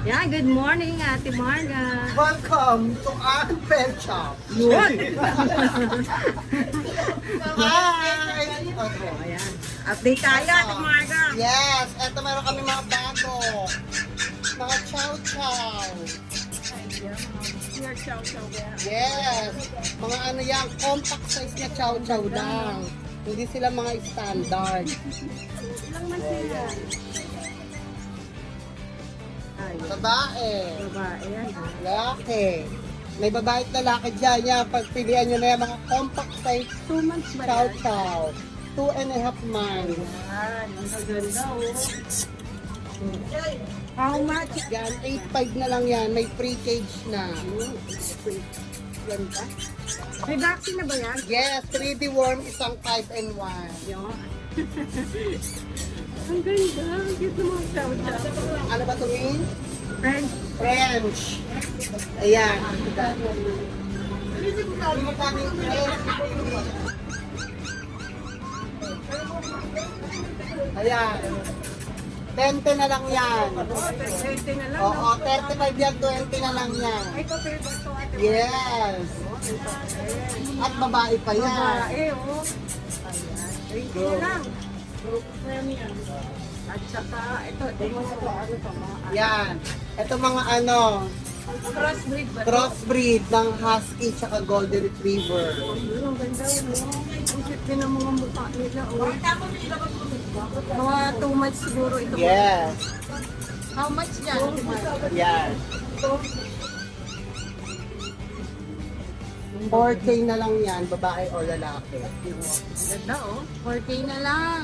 Yeah, good morning, Ate Marga. Welcome to our pet shop. Yun. Hi! Okay. Ayan. Update tayo, Ate Marga. Yes, eto meron kami mga bago. Mga chow-chow. Yes, mga ano yan, compact size na chow-chow lang. Hindi sila mga standard. Ilang man sila? Ay, Babae, babae yan. lalaki. May babae at lalaki dyan. Yan, pagpilian nyo na yan, mga compact size 2 months ba yan? chow-chow. 2.5 months. Yan, ang ganda oh. How much? Yan, 8.5 na lang yan. May pre-cage na. Ganda. May vaccine na ba yan? Yes, 3D worm, isang 5 and 1. Yan. Ang ganda. Ang cute ng mga chow-chow. Ano ba ito, Min? French. French. Ayan. Ayan. 20 na lang yan. 30 na lang. Oo, 35 yan, 20 na lang yan. Ay, kapir ba ito, Ate? Yes. At babae pa yan. Babae, oh. Ayan. 20 na lang. At saka, ito, mo sa ano to, mga Yan. Ito mga ano, crossbreed ba? crossbreed ng Husky tsaka Golden Retriever. Ang ganda yun, oh. Ang cute din ang mga mukha nila, oh. Mga 2 months siguro ito. Yes. How much yan? Yan. 4K na lang yan, babae o lalaki. Ganda, oh. 4K na lang.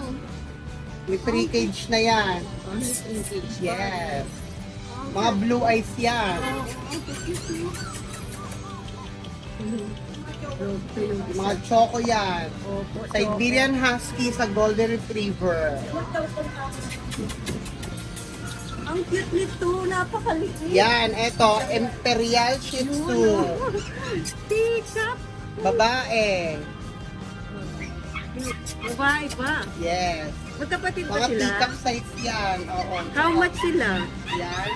May free cage na yan. Oh, he's engaged. Yes. Mga blue eyes yan. Mga choco yan. Opo, Siberian Husky sa Golden Retriever. ang cute nito, napakaliit. Yan, eto, Imperial Shih Tzu. Teacup. Babae. Babae pa. Yes. Magkapatid ba Mga sila? teacup size yan. Oo. How much sila? Yan.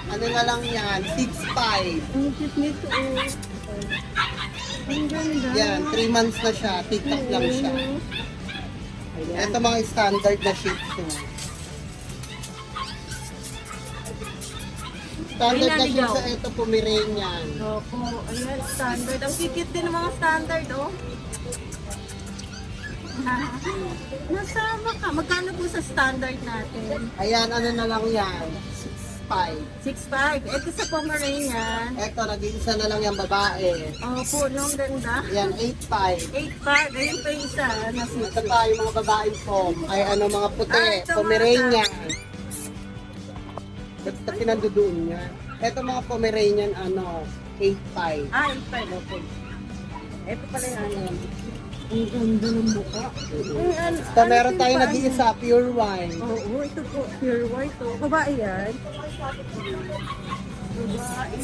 Ano na lang yan? 6'5". Ang cute nito, oh. Ang ganda. Yan, 3 months na siya. Teacup lang siya. Ayan. Ito mga standard na Shih Tzu. Standard na Shih Pinaligaw. Tzu, ito Pomeranian. Opo, ayan, standard. Ang cute din ng mga standard, oh. Nasama ka. Magkano po sa standard natin? Ayan, ano na lang yan? 6'5". 6'5". Ito sa Pomeranian. Ito, nag-iisa na lang yung babae. Opo, no, ang ganda. Yan, 8'5". 8'5". Ayun pa yung isa na Ito pa yung mga babaeng pom. Ay ano, mga puti. Ah, ito, Pomeranian. Basta pinandudoon niya. Ito mga Pomeranian, ano, 8'5". Ah, 8'5". Opo. Ito pala yung ano. Ang ganda ng mukha. Ito, meron tayong nag-iisa, pure wine. Oo, ito po, pure white. Oh. Babae yan. Babae.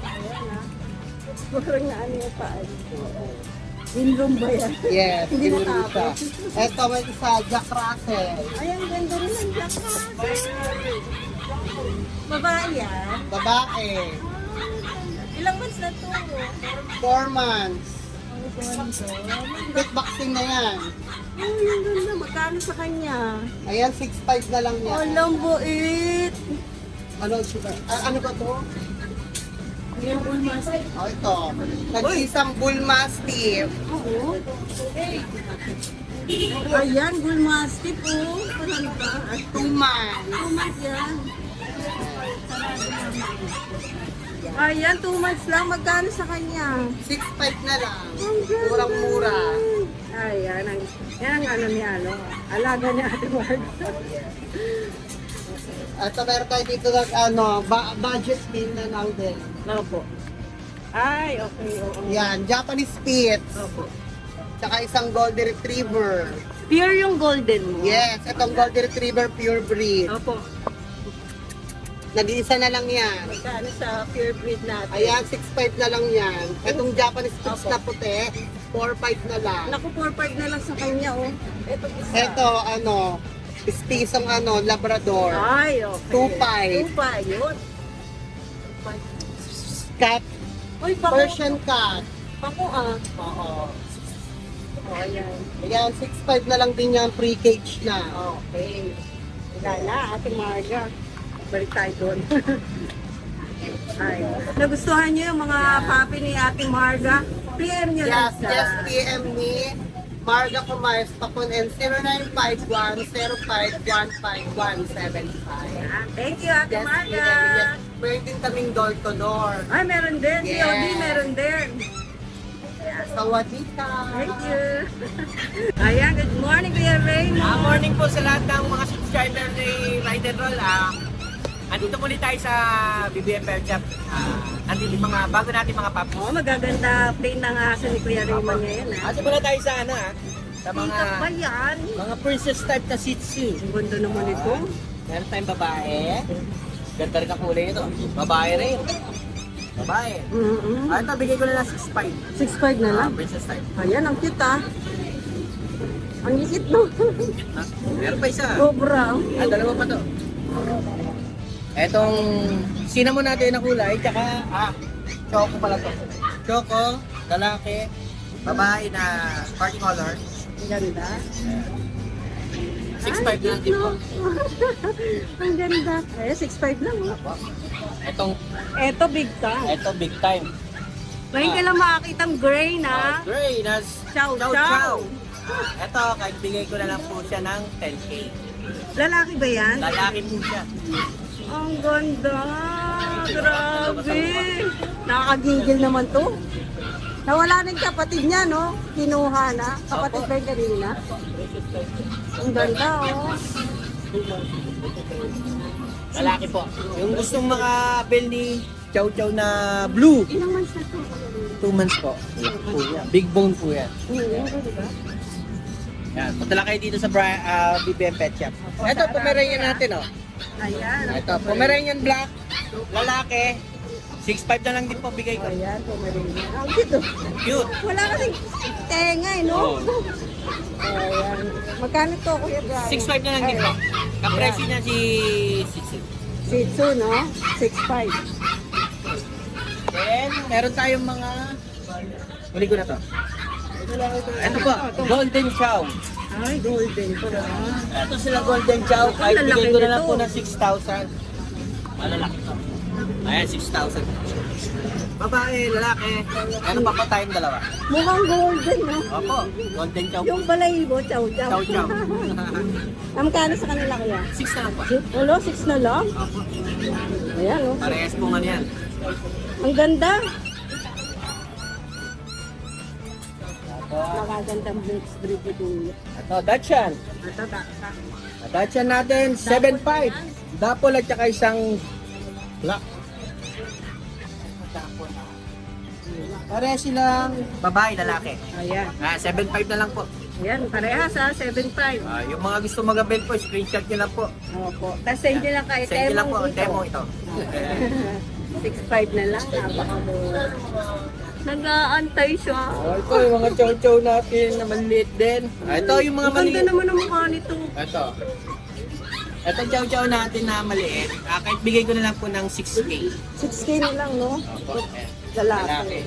Ayan ah. Parang na ano yung paan. Inroom ba yan? Yes, Hindi pinuri natapos. siya. Ito, may isa, Jack Russell. Ay, ang ganda rin ng Jack Russell. Babae yan. Babae, Ilang months na to? 4 months. Ang ganda. Pit boxing na yan. Ay, ang ganda. Magkano sa kanya? Ayan, 6'5 na lang yan. Alam mo, it. Ano, ano ba to? Yung ulmas. Oh, ito. Nag-isang Bull Mastiff. Oo. Ayan, Bull Mastiff, oh. Parang ba? 2 months. 2 months yan. Ayan, 2 months lang. Magkano sa kanya? 6'5 na lang. Ang ganda. Murang-mura. Ayan, yan ang ano niya, ano. Alaga niya Ate Ward. At meron tayo dito ng ano, budget meal na lang din. Opo. Ay, okay, oo. Yan, Japanese Spitz. Opo. Tsaka isang Golden Retriever. Pure yung golden mo? Yes, itong Golden Retriever pure breed. Opo. Nag-iisa na lang yan. Magkano sa pure breed natin? Ayan, 6'5 na lang yan. Itong Japanese Spitz Opo. na puti, 4'5 na lang. Naku, 4-5 na lang sa kanya, oh. Ito isa. Ito, ano, Istisong Labrador. Ay, okay. 2.5. 2.5, yun. Cat, Uy, Persian cat. Pako Oo. Oh, ayan. Ayan, 6.5 na lang din yan, pre-cage na. Okay. Wala na, Ate Marga. Balik tayo doon. Ay, nagustuhan niyo yung mga papi ni Ate Marga? PM niyo lang Yes, sa... yes, PM me. Marga Kumares Pakun and 0951-05-15175. Thank you, Ate Yes, Marga. PM, yes. Meron din kaming door to door. Ay, meron din. Yes. COD, meron din. Sawadika. Thank you. Ayan, good morning, Kuya Raymond. Morning po sa lahat ng mga subscriber ni Ride and Roll. Andito muli tayo sa BBM Fair Shop. Andito yung mga bago natin mga papi. Oh, magaganda plane ng aso ni Kuya Raymond ngayon. Ate muna tayo sa sa mga Ika pa yan. mga princess type na Shih Tzu. Ang ganda naman ito. Meron tayong babae. Ganda rin ang kulay nito. Babae rin. Babae. Ito, bigay ko na lang 6.5. 6.5 na lang. Princess type. Ayan, ang cute ah. Ang liit no. Meron pa isa. Cobra. Dalawa pa to. Etong cinnamon natin na kulay, tsaka choco pala to. Choco, lalaki, babae na party color. Ang ganda. 6.5 na lang din po. Ang ganda. Eh, 6.5 lang. Oh. Etong, Eto, big time. eto big time. Ngayon ka lang makakita ang gray na. Gray, nas Chow chow chow. chow. Eto, kahit bigay ko na lang po siya ng 10K. Lalaki ba yan? Lalaki po siya. Ang ganda. Grabe. Nakakagigil naman to. Nawala na yung kapatid niya, no? Kinuha na. Kapatid ba yung kanina? Ang ganda, oh. Lalaki po. Yung gustong makabel ni chow chow na blue. Ilang months na to? 2 months po. Big bone po yan. Diba? Yan, punta lang kayo dito sa BBM Pet Shop. Ito, Pomeranian natin, oh. Ayan. Ito, Pomeranian Black, lalaki, 6.5 na lang din po bigay ko. Ayan, Pomeranian. Ang cute, oh. Cute. Wala kasing tenga, eh, no? Oo. Ayan. Magkano to, Kuya Brian? 6.5 na lang din po. Kapresyo niya si 6. Shih Tzu, no? 6.5. Then, meron tayong mga... Huli ko na to. Ito po, Golden Chow. Ay, golden pa. Ito sila Golden Chow. Kahit Ang bigay laki ko na lang nito. po ng 6,000. Malalaki to. Ayan, 6,000. Babae, lalaki. Ano pa po tayong dalawa? Mukhang golden, no? Opo, Golden Chow po. Yung balahibo, chow-chow. Chow Chow. Ang magkano sa kanila kaya? 6 na lang po. Walo, 6 na lang? Ayan, oh. Parehas po nga yan. Ang ganda. Nakagandang mixed breed ito. Ito, Dachshund. Ito, Dachshund natin, 7.5. Dapol at saka isang black. Parehas silang babae, lalaki. Ayan. 7.5 na lang po. Ayan, parehas ha, 7.5. Yung mga gusto mag-avail po, screenshot nyo lang po. Opo. Tapos send nyo lang kay Send nyo lang po, Temong dito. demo ito. 6.5 na lang, napakamura. Nag-aantay siya. Ito yung mga chow-chow natin na maliit din. Ito yung mga Ang ganda maliit. naman ang mukha nito. Ito. Ito chow-chow natin na maliit. Kahit bigay ko na lang po ng 6K. 6K na lang, no? Opo. Lalaki.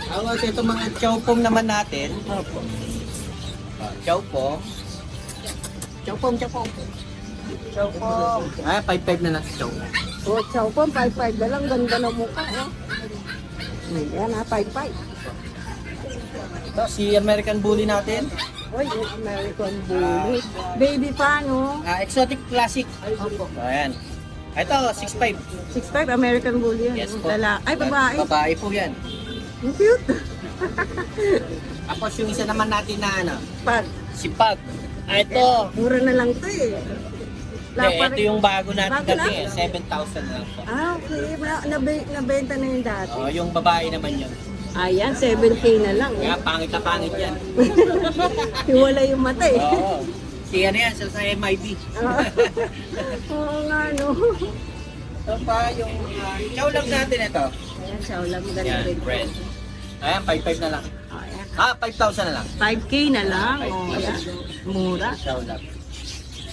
Tapos ito mga chow pom naman natin. Opo. Chow pom. Chow pom, chow pom. Chow pom. 5.5 na lang sa chow. Oh, chow pom, 5.5 na lang. Ganda ng mukha, oh. Yan ha, 5.5. Ito si American Bully natin. Uy, yung American Bully. Baby pa, no? Exotic Classic. Opo. Ayan. Ito, 6.5. 6'5", American Bully yan. Yes po. Ay, babae. Babae po yan. Ang cute. Tapos yung isa naman natin na Pag, si Pug. Ito. mura na lang to eh. Ito yung bago natin Bago dati na? 7,000 lang po. Okay. Nabenta na yung dati. Yung babae naman yun. Ayan, 7K na lang. Kaya pangit na pangit yan. Iwala yung mata eh. Oo. Si ano yan, sa MIB. Oo nga, no. Ito pa yung chow lang natin ito. Ayan, siya lang maganda Yan, rin. friend. Ayan, 5.5 na lang. Ayan. 5,000 na lang. 5K na lang. Oh, ayan. Mura. Chow lang.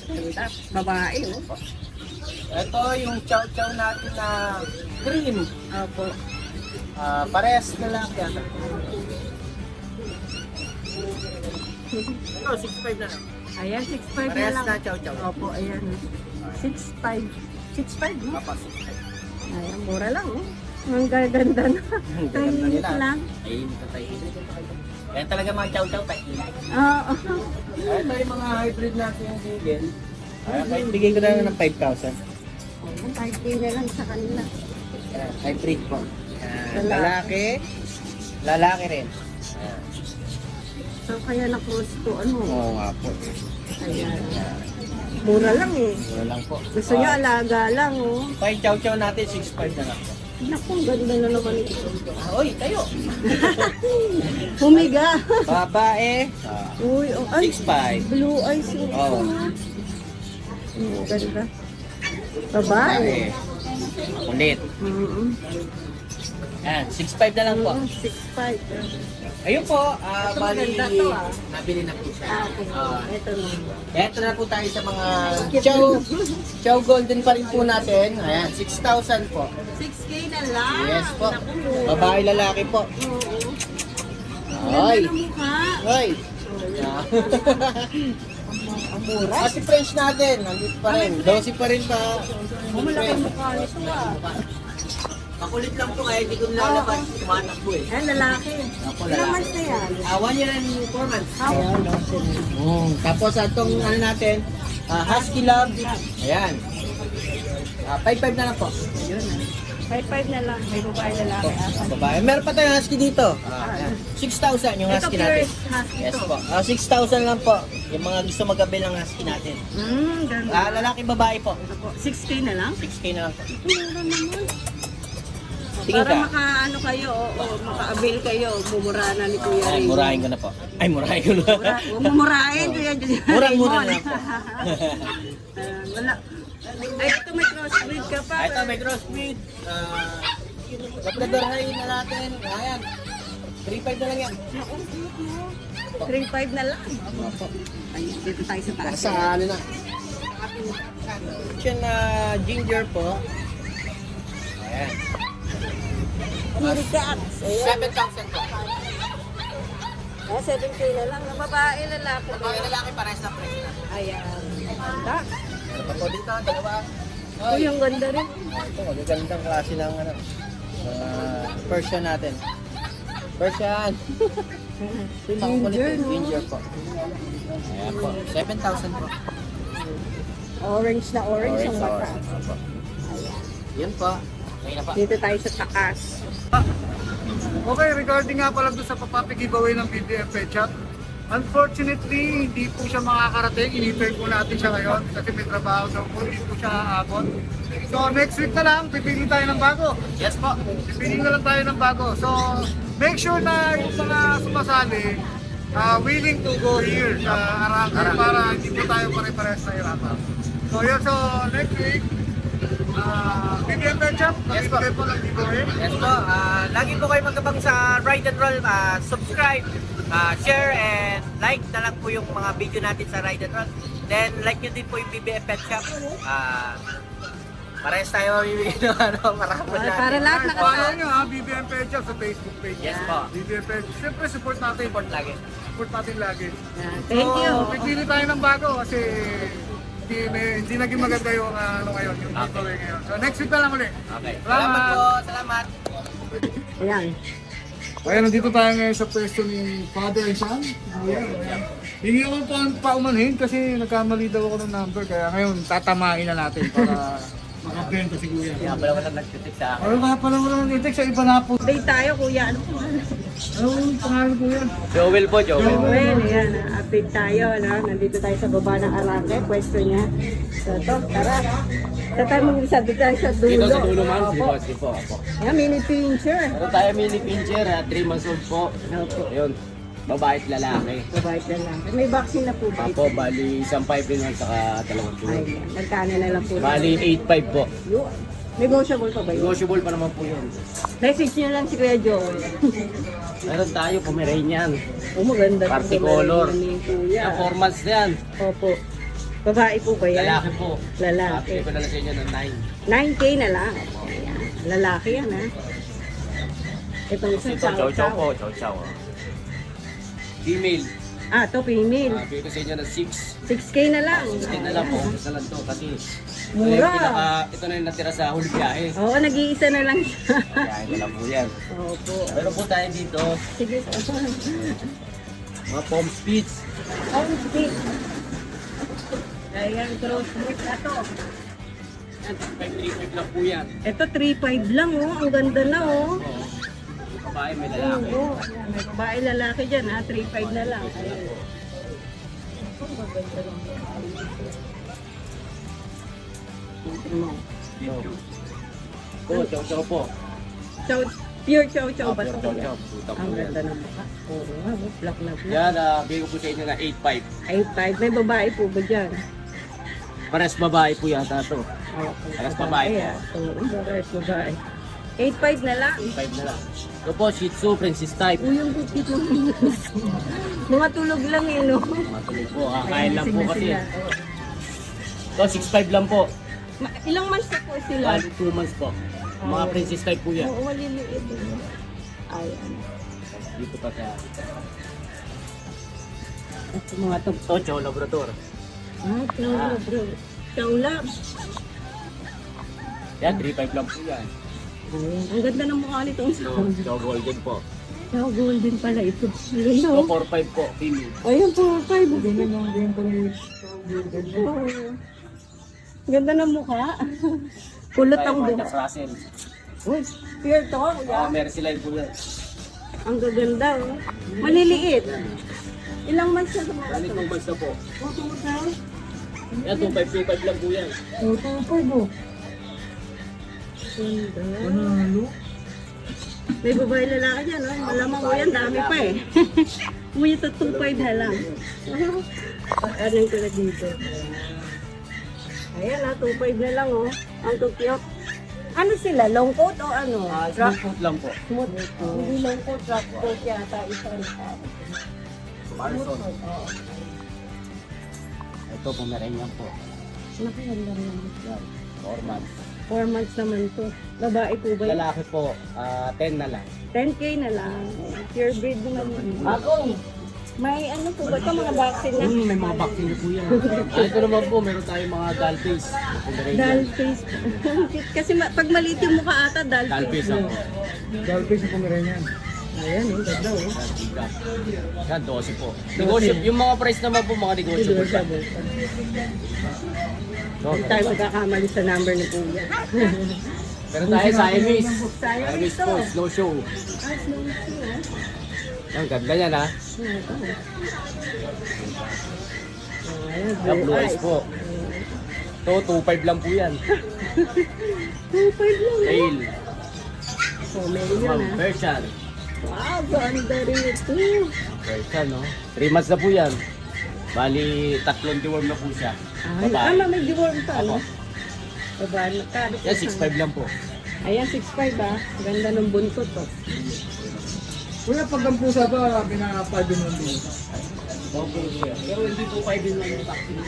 Ganda. Babae, oh. Ito yung chow-chow natin na cream. Opo. Parehas na lang yan. Ito, 6.5 na lang. Ayan, 6.5 na Parehas lang. na chow-chow. Opo, ayan. 6.5. 6.5, no? Papa, 6.5. Ayan, mura lang, oh. Ang gaganda na. Ang gaganda Tahimik nila. lang. Tahimik na tahimik. Yan talaga mga chow-chow, tahimik. Oo. Ito yung mga hybrid natin yung bigel. Kahit bigay ko na lang ng 5,000. 5K na lang sa kanila. Hybrid po. Lalaki. Lalaki. Lalaki rin. So, kaya na-cross to, ano? Oo nga po. Ayan. Mura lang, eh. Wala lang po. Gusto niya alaga lang, oh. Pa yung chow-chow natin, 6.5 na lang po. Naku, ang ganda na naman ito. Oy, tayo. Humiga. Babae. Uy, oh, ay. 6.5. Blue eyes. Oo. Ganda. Babae. Ulit. Yan, 6.5 na lang po. 6'5". Ayun po, Ito bali, maganda to, ah. nabili na po siya. Okay. Ito na. Eto na po tayo sa mga chow golden pa rin po natin. Ayan, 6,000 po. 6K na lang. Yes po. Naku. Babae, lalaki po. Oo. Ay. Ganda ng mukha. Ay. Ang mura. Kasi French natin, nandito pa rin. 12 pa rin pa. Malaki ang mukha nito, ah. Makulit lang po kaya hindi ko nilalabas. Tumanak po eh. Ayan, lalaki. Ako, Ilang lalaki. months na yan? 1 year and 4 months. How? Tapos itong ano natin, Husky Love. Ayan. 5.5 na lang po. 5'5" na lang. May babae lalaki. Babae. Meron pa tayong husky dito. Ayan. 6,000 yung Ito husky pure natin. husky Yes to. po. 6,000 lang po. Yung mga gusto magabil ng husky natin. Ganda. Lalaki babae po. 6K na lang? 6K na lang po. Mura naman. Tingin Para ka. maka-ano kayo, o maka-avail kayo, mumura na ni Kuya Ay, Raymond. murahin ko na po. Ay, murahin ko na. Huwag mumurahin, Kuya Murang-mura Raymond. na lang po. Wala. Ay, ito may crossbreed ka pa. Ito, may crossbreed. Labrador High na natin. Ayan. 3.5 na lang yan. 3'5" na lang. Ay, dito tayo sa taas. Sa ano na. Yan na ginger po. Ayan. Kitty cats. Ayan. 7,000 po. 7K na lang. Na babae, lalaki. Babae lalaki parehas na price na. Ayan. Ganda. Meron pa po dito, dalawa. Uy, ang ganda rin. Ito, magagandang klase ng ano. Persian natin. Persian. Ginger, no? Ginger po. Ayan po. 7,000 po. Orange na orange ang mata. orange. Opo. Yan po. Okay na po. Dito tayo sa taas. Okay, regarding nga pala doon sa papapi giveaway ng BBF Pet Shop. Unfortunately, hindi po siya makakarating. Inintay po natin siya ngayon kasi may trabaho daw po. Hindi po siya aabot. So next week na lang, pipili tayo ng bago. Yes po. Pipili na lang tayo ng bago. So make sure na yung mga sumasali willing to go here sa Arangke para hindi po tayo pare-pares na hirapan. So yun, so next week, BBF Pet Shop, Yes po. nabibigay po ng giveaway. Yes po. Lagi po kayo magkabang sa Ride and Roll. Subscribe, share, and like na lang po yung mga video natin sa Ride and Roll. Then like nyo din po yung BBF Pet Shop. Parehas tayo bibigyan ng marapon natin. Para lahat Follow nakasama. nyo ha, BBM Pet Shop sa Facebook page. Yes po. BBM Pet Shop. Siyempre support natin. Support lagi. Support natin lagi. Thank you. So, pipili tayo ng bago kasi hindi naging maganda yung ano ngayon, yung giveaway ngayon. So next week na lang ulit. Okay. Salamat. Salamat po. Salamat. Ayan. Ayan, nandito tayo ngayon sa pwesto ni Father and Son. Ayan. Hingi ako paumanhin kasi nagkamali daw ako ng number kaya ngayon tatamain na natin para makabenta si Kuya. Kaya pala wala nagtitik sa akin. Ano kaya pala wala nang itik sa iba na po. Update tayo, Kuya. Ano po? Ano yung pangalan Kuya? Joel po, Joel. Well, ayan. Update tayo. No? Nandito tayo sa baba ng Arangke. Pwesto niya. So, ito. Tara. Tatanong isa dito tayo sa dulo. Dito sa dulo man, si Opo. Boss, yun po. Opo. Ayan, mini pincher. Meron tayo mini pincher, 3 months old po. Opo. Ayun, babae at lalaki. Babayad na lang. May vaccine na po ba ito? Apo, bali isang 5 rin at saka 2 Ay, tulog. nagkano na lang po. Bali 8.5 po. Yun. Negotiable pa ba yun? Negotiable pa naman po yun. Message niyo lang si Kuya Joel. Meron tayo, Pomeranian. Oh, maganda. Particolor. Ni Kuya. 4 months na yan. Opo. Babae po ba yan? Lalaki po. Lalaki. Bigay ko na lang sa inyo ng 9K na lang. Ayan. Lalaki yan, ha? Itong isa, Ito, chow chow po. Chow chow. Female. Ah, to female. Bigay ko sa inyo ng 6. 6K na lang. 16 na lang po. Gusto lang to kasi Mura. ito na yung natira sa huli biyahe. Oo, nag-iisa na lang siya. Biyahe ko lang po yan. Opo. Meron po tayo dito, Sige. mga palm speeds. Oh, speed. Ayan, crossbreed na to. 535 lang po yan. Ito, 3.5 lang, oh. Ang ganda na, oh. Oo. Babae, may lalaki. Oo, ayan, may babae lalaki dyan, ha. 3.5 na lang. Ayan. Oo, chow chow po. Chow, pure chow chow ba Pure ito? chow chow. Puta po Ang yan. ganda ng mukha. Oo, nga, oh, black na black. Yan, bigay ko po sa inyo na 8.5. 8.5. May babae po ba dyan? Pares babae po yata to. Okay. Parehas babae po. Oo, parehas babae. 8.5 na lang. 8.5 na lang. Ito po, Shih Tzu, Princess type. Uy, yung bukit mo. Mga tulog lang eh, no? Matuloy po, kakain lang po Gising na kasi. sila. Ito, 6.5 lang po. Ilang months na po sila? Bali 2 months po. Mga princess type po yan. Oo, maliliit. Ayan. Dito pa sa... At yung mga to. Ito, Chow Labrador. Chow, bro. Chow lab. Yan, 3.5 lang po yan. Ayan. Ang ganda ng mukha nitong Ito, Chow Golden po. Chow golden pala ito. Ganda, Ito, oh. 4.5 po, female. Ayun po, 5. Ganda ng mukha. Kulot ang Tayo, buhok. Marcus Russell. Uy, pure to, kuya. Meron sila yung po yan. Ang gaganda, oh. Maliliit. Ilang months na ito mga Bali ito? 2 months na po. Tututal? Yan, 2.5 lang po yan. Tututal mo. Ganda. May babae lalaki dyan, oh. Malamang mo yan, dami pa eh. Umuwi ito 2.5 na lang. Anong ko na dito. Ayan, 2.5 na lang, oh. Ang cute. Ano sila? Long coat o ano? Smooth foot lang po. Smooth. Hindi long coat, rough coat yata. Isa Marson. Ito, Pomeranian po. Nakaganda naman. Yan, 4 months. 4 months naman to. Babae po ba yun? Lalaki po, 10 na lang. 10K na lang. Pure breed naman yun. Ako! May ano po ba ito? Mga vaccine na? May mga vaccine na po yan. Ito naman po, meron tayong mga doll face. Doll face. Kasi pag maliit yung mukha ata, doll Doll face. face ako. Galpay sa Pomeranian. Ayan, oh, ganda oh. Yan, 12 po. Negotiable. Yung mga price naman po, mga negotiable pa. Hindi tayo magkakamali sa number ni Kuya. Pero tayo sa Siamese. Siamese Siamese to. po, snow show. Yan, ganda yan ha. Ayan, Yan, blue eyes po. Ito, 2.5 lang po yan. 2.5 lang. Tail. Oh, meron yan ha. Persian. Wow, ganda rin ito. Persian, no? 3 months na po yan. Bali, 3 deworm na po siya. Ay, Babae. may deworm pa, no? Opo. Babae, magkano? Yan, 6.5 lang po. Ayan, 6.5 ha. Ganda ng buntot to. Kuya, pag ang pusa ba, pinaka-5 din mo din? Opo, siya. Pero hindi po 5 din lang yung vaccine.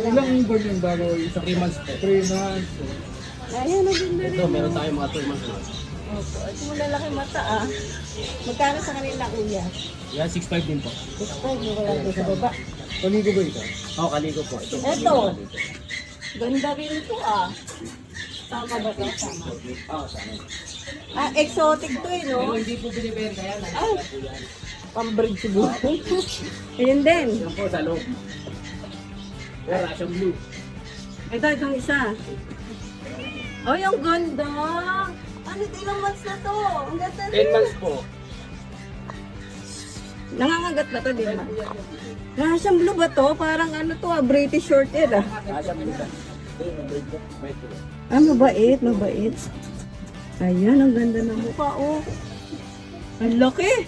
Ilang bird yung bago? 3 months po. 3 months. Ayan, ang ganda rin. Ito, meron tayong mga 2 months na. Opo, ito mo lalaki mata ah. Magkano sa kanila, Kuya? Yan, 6.5 din po. 6.5, wala ko sa baba. Panigo ba ito? Oo, kaligo po. Ito. Eto. Ganda rin ito ah. Tama ba ito? Tama. Oo, sana. Ah, exotic to eh, Pero no? hindi po binibenta yan. Ay, pambridge siguro. Ayun din. Yan po, sa loob. Yan, Russian blue. Ito, itong isa. Ay, ang ganda. Ano, ilang months na to? Ang ganda 10 months po. Nangangagat ba to, di ba? Russian blue ba to? Parang ano to British short hair ah. Russian blue ka. Ah, mabait, mabait. Ayan, ang ganda ng mukha, oh. Ang laki.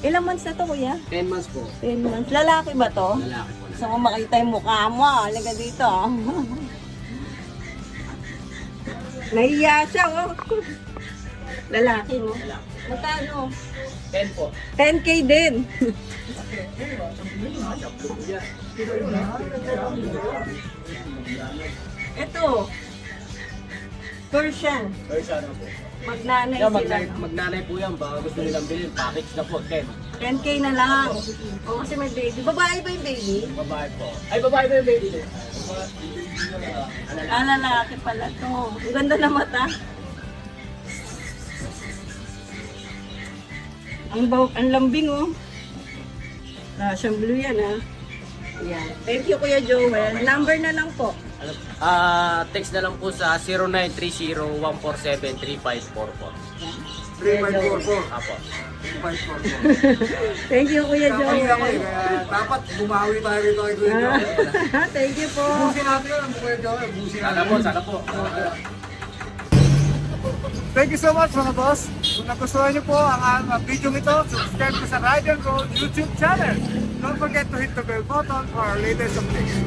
Ilang months na to, kuya? 10 months po. 10 months. Lalaki ba to? Lalaki po. Gusto ko makita yung mukha mo, ah. Halika dito, ah. Nahiya siya, oh. Lalaki, no? Magkano? 10 po. 10K din. Ito. Persian. Persian po. Magnanay Yan, sila. magnanay po yan. Baka gusto nilang bilhin. Package na po, 10. 10K na lang. O kasi may baby. Babae ba yung baby? Babae po. Ay, babae ba yung baby niya? Ah, lalaki pala to. Ang ganda na mata. Ang lambing oh. Russian blue yan ah. Yan. Thank you Kuya Joel. Number na lang po. Text na lang po sa 0930-147-354 po. 3544. Apo. 3544. Thank you Kuya Kamali ako eh, Joel. kaya dapat bumawi tayo rito kay Kuya Joel. Thank you po. Busin natin yun, Kuya Joel. Busin Sana po, sana po. Thank you so much mga boss. Kung nagustuhan niyo po ang video ito, subscribe po sa Ride and Roll YouTube channel. Don't forget to hit the bell button for our latest updates.